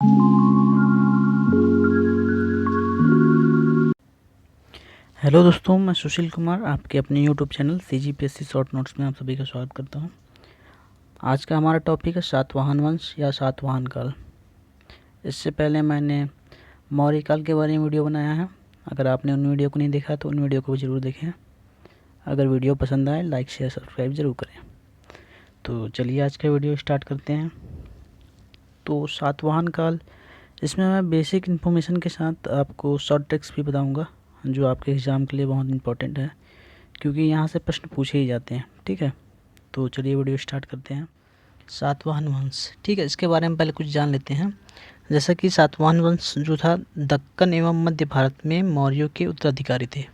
Hello दोस्तों, मैं सुशील कुमार आपके अपने YouTube channel CGPSC short notes में आप सभी का स्वागत करता हूं। आज का हमारा टॉपिक है सातवाहन वंश या सातवाहन काल। इससे पहले मैंने मौर्य काल के बारे में वीडियो बनाया है। अगर आपने उन वीडियो को नहीं देखा तो उन वीडियो को ज़रूर देखें। अगर वीडियो पसंद आए लाइक शेयर सब्सक्राइब ज़रूर करें। तो चलिए आज का वीडियो स्टार्ट करते हैं। तो सातवाहन काल, इसमें मैं बेसिक इन्फॉर्मेशन के साथ आपको शॉर्ट ट्रिक्स भी बताऊँगा जो आपके एग्ज़ाम के लिए बहुत इंपॉर्टेंट है, क्योंकि यहाँ से प्रश्न पूछे ही जाते हैं। ठीक है, तो चलिए वीडियो स्टार्ट करते हैं। सातवाहन वंश, ठीक है, इसके बारे में पहले कुछ जान लेते हैं। जैसा कि सातवाहन वंश जो था दक्कन एवं मध्य भारत में मौर्यों के उत्तराधिकारी थे।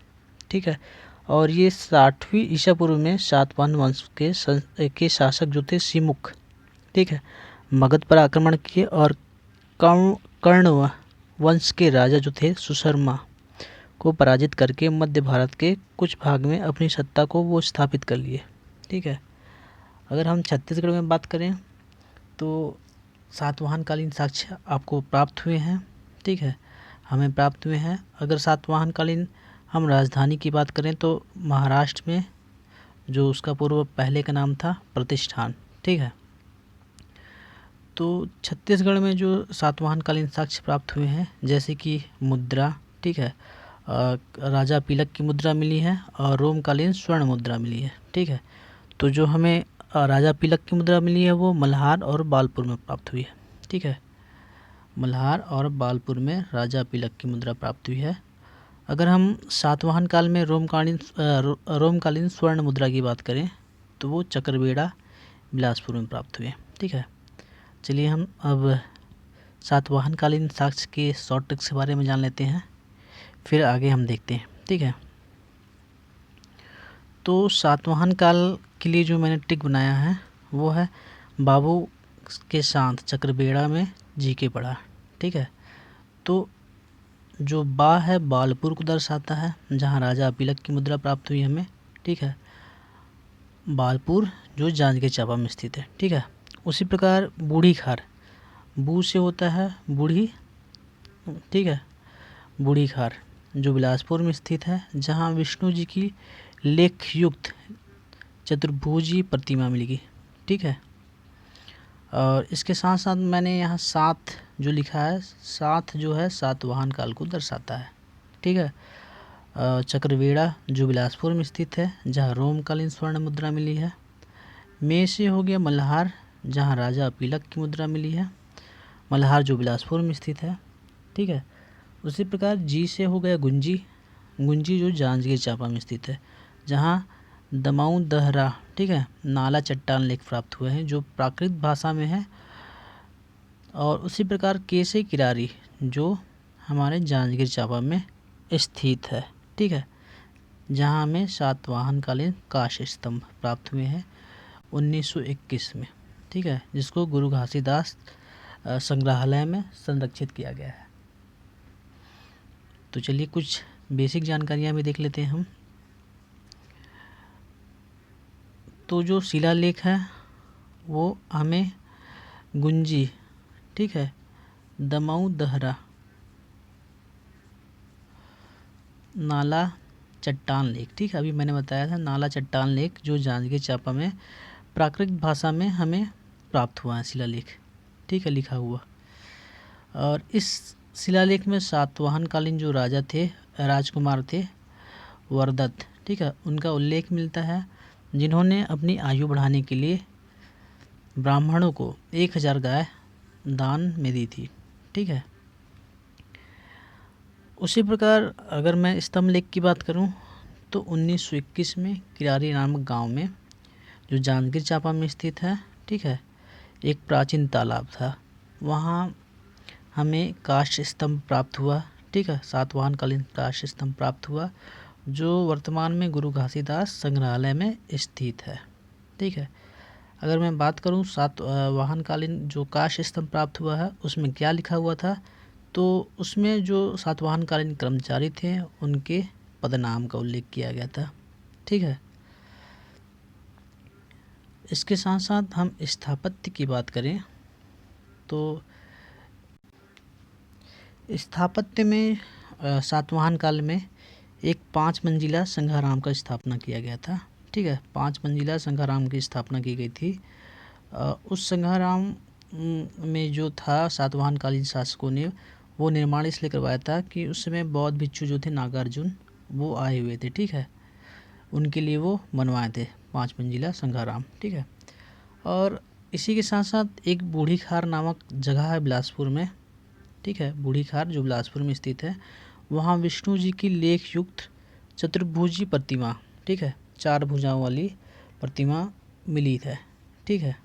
ठीक है, और ये 60वीं ईसा पूर्व में सातवाहन वंश के शासक जो थे सिमुख, ठीक है, मगध पर आक्रमण किए और कर्ण वंश के राजा जो थे सुशर्मा को पराजित करके मध्य भारत के कुछ भाग में अपनी सत्ता को वो स्थापित कर लिए। ठीक है, अगर हम छत्तीसगढ़ में बात करें तो सातवाहनकालीन साक्ष्य आपको प्राप्त हुए हैं। ठीक है, हमें प्राप्त हुए हैं। अगर सातवाहनकालीन हम राजधानी की बात करें तो महाराष्ट्र में जो उसका पूर्व पहले का नाम था प्रतिष्ठान। ठीक है, तो छत्तीसगढ़ में जो सातवाहनकालीन साक्ष्य प्राप्त हुए हैं जैसे कि मुद्रा, ठीक है, राजा पिलक की मुद्रा मिली है और रोमकालीन स्वर्ण मुद्रा मिली है। ठीक है, तो जो हमें राजा पिलक की मुद्रा मिली है वो मल्हार और बालपुर में प्राप्त हुई है। ठीक है, मल्हार और बालपुर में राजा पिलक की मुद्रा प्राप्त हुई है। अगर हम सातवाहन काल में रोमकालीन स्वर्ण मुद्रा की बात करें तो वो चक्रबेड़ा बिलासपुर में प्राप्त हुए। ठीक है, चलिए हम अब सातवाहनकालीन साक्ष्य के शॉर्ट ट्रिक्स के बारे में जान लेते हैं, फिर आगे हम देखते हैं। ठीक है, तो सातवाहन काल के लिए जो मैंने ट्रिक बनाया है वो है बाबू के साथ चक्रबेड़ा में जी के पढ़ा। ठीक है, तो जो बा है बालपुर को दर्शाता है जहाँ राजा पिलक की मुद्रा प्राप्त हुई हमें। ठीक है, बालपुर जो जांजगीर चांपा में स्थित है। ठीक है, उसी प्रकार बूढ़ी खार, बू से होता है बूढ़ी। ठीक है, बूढ़ी खार जो बिलासपुर में स्थित है जहाँ विष्णु जी की लेख युक्त चतुर्भुजी प्रतिमा मिलेगी। ठीक है, और इसके साथ साथ मैंने यहाँ सात जो लिखा है, सात जो है सातवाहन काल को दर्शाता है। ठीक है, चक्रवेड़ा जो बिलासपुर में स्थित है जहाँ रोमकालीन स्वर्ण मुद्रा मिली है। में से हो गया मल्हार जहाँ राजा पिलक की मुद्रा मिली है, मल्हार जो बिलासपुर में स्थित है। ठीक है, उसी प्रकार जी से हो गया गुंजी, गुंजी जो जांजगीर चांपा में स्थित है जहाँ दमाऊ दहरा, ठीक है, नाला चट्टान लेख प्राप्त हुए हैं जो प्राकृत भाषा में है। और उसी प्रकार के से किरारी जो हमारे जांजगीर चांपा में स्थित है। ठीक है, जहाँ हमें सातवाहनकालीन काश स्तंभ प्राप्त हुए हैं 1921 में। ठीक है, जिसको गुरु घासीदास संग्रहालय में संरक्षित किया गया है। तो चलिए कुछ बेसिक जानकारियाँ भी देख लेते हैं हम। तो जो शिलालेख है वो हमें गुंजी, ठीक है, दमाऊ दहरा, नाला चट्टान लेख, ठीक है, अभी मैंने बताया था नाला चट्टान लेख जो जांजगीर चांपा में प्राकृत भाषा में हमें प्राप्त हुआ है शिलालेख। ठीक है, लिखा हुआ। और इस शिलालेख में सातवाहनकालीन जो राजा थे, राजकुमार थे वरदत्त, ठीक है, उनका उल्लेख मिलता है जिन्होंने अपनी आयु बढ़ाने के लिए ब्राह्मणों को 1000 गाय दान में दी थी। ठीक है, उसी प्रकार अगर मैं स्तंभ लेख की बात करूं तो 1921 में किरारी नामक गांव में जो जांजगीर चांपा में स्थित है, ठीक है, एक प्राचीन तालाब था, वहाँ हमें काष्ठ स्तंभ प्राप्त हुआ। ठीक है, सातवाहनकालीन काष्ठ स्तंभ प्राप्त हुआ जो वर्तमान में गुरु घासीदास संग्रहालय में स्थित है। ठीक है, अगर मैं बात करूं सातवाहनकालीन जो काष्ठ स्तंभ प्राप्त हुआ है उसमें क्या लिखा हुआ था, तो उसमें जो सातवाहनकालीन कर्मचारी थे उनके पदनाम का उल्लेख किया गया था। ठीक है, इसके साथ साथ हम स्थापत्य की बात करें तो स्थापत्य में सातवाहन काल में एक 5 मंजिला संघाराम का स्थापना किया गया था। ठीक है, 5 मंजिला संघाराम की स्थापना की गई थी। उस संघाराम में जो था सातवाहन कालीन शासकों ने वो निर्माण इसलिए करवाया था कि उस समय बौद्ध भिक्षु जो थे नागार्जुन वो आए हुए थे। ठीक है, उनके लिए वो बनवाए थे 5 मंजिला संघाराम। ठीक है, और इसी के साथ साथ एक बूढ़ी खार नामक जगह है बिलासपुर में। ठीक है, बूढ़ी खार जो बिलासपुर में स्थित है, वहाँ विष्णु जी की लेख युक्त चतुर्भुजी प्रतिमा, ठीक है, 4 भुजाओं वाली प्रतिमा मिली है। ठीक है,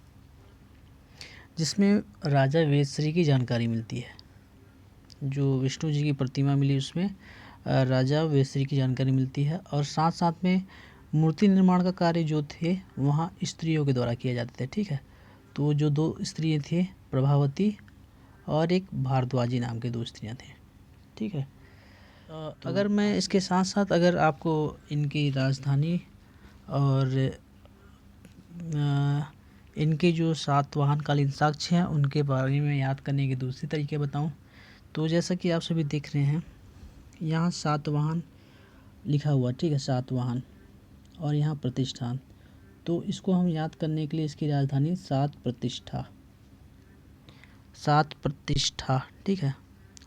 जिसमें राजा वेदश्री की जानकारी मिलती है। जो विष्णु जी की प्रतिमा मिली उसमें राजा वेदश्री की जानकारी मिलती है, और साथ साथ में मूर्ति निर्माण का कार्य जो थे वहाँ स्त्रियों के द्वारा किया जाते थे। ठीक है, तो जो 2 स्त्रियाँ थी, प्रभावती और एक भारद्वाजी नाम के 2 स्त्रियाँ थी। ठीक है, तो अगर मैं इसके साथ साथ अगर आपको इनकी राजधानी और इनके जो सातवाहन कालीन साक्ष्य हैं उनके बारे में याद करने के दूसरे तरीके बताऊं, तो जैसा कि आप सभी देख रहे हैं यहाँ सातवाहन लिखा हुआ। ठीक है, सातवाहन, और यहाँ प्रतिष्ठान, तो इसको हम याद करने के लिए इसकी राजधानी सात प्रतिष्ठा। ठीक है,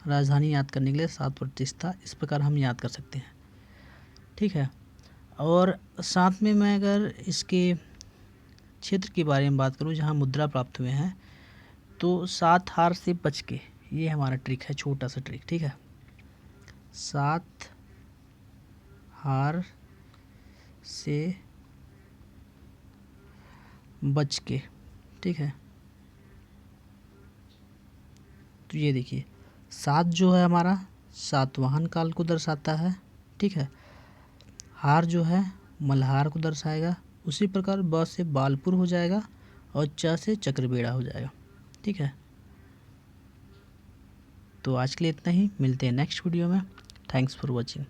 राजधानी याद करने के लिए सात प्रतिष्ठा, इस प्रकार हम याद कर सकते हैं। ठीक है, और साथ में मैं अगर इसके क्षेत्र के बारे में बात करूं जहां मुद्रा प्राप्त हुए हैं, तो 7 हार से बच के, ये हमारा ट्रिक है, छोटा सा ट्रिक। ठीक है, 7 हार से बच के। ठीक है, तो ये देखिए 7 जो है हमारा सातवाहन काल को दर्शाता है। ठीक है, हार जो है मल्हार को दर्शाएगा, उसी प्रकार ब से बालपुर हो जाएगा और च से चक्रबेड़ा हो जाएगा। ठीक है, तो आज के लिए इतना ही, मिलते हैं नेक्स्ट वीडियो में। Thanks for watching.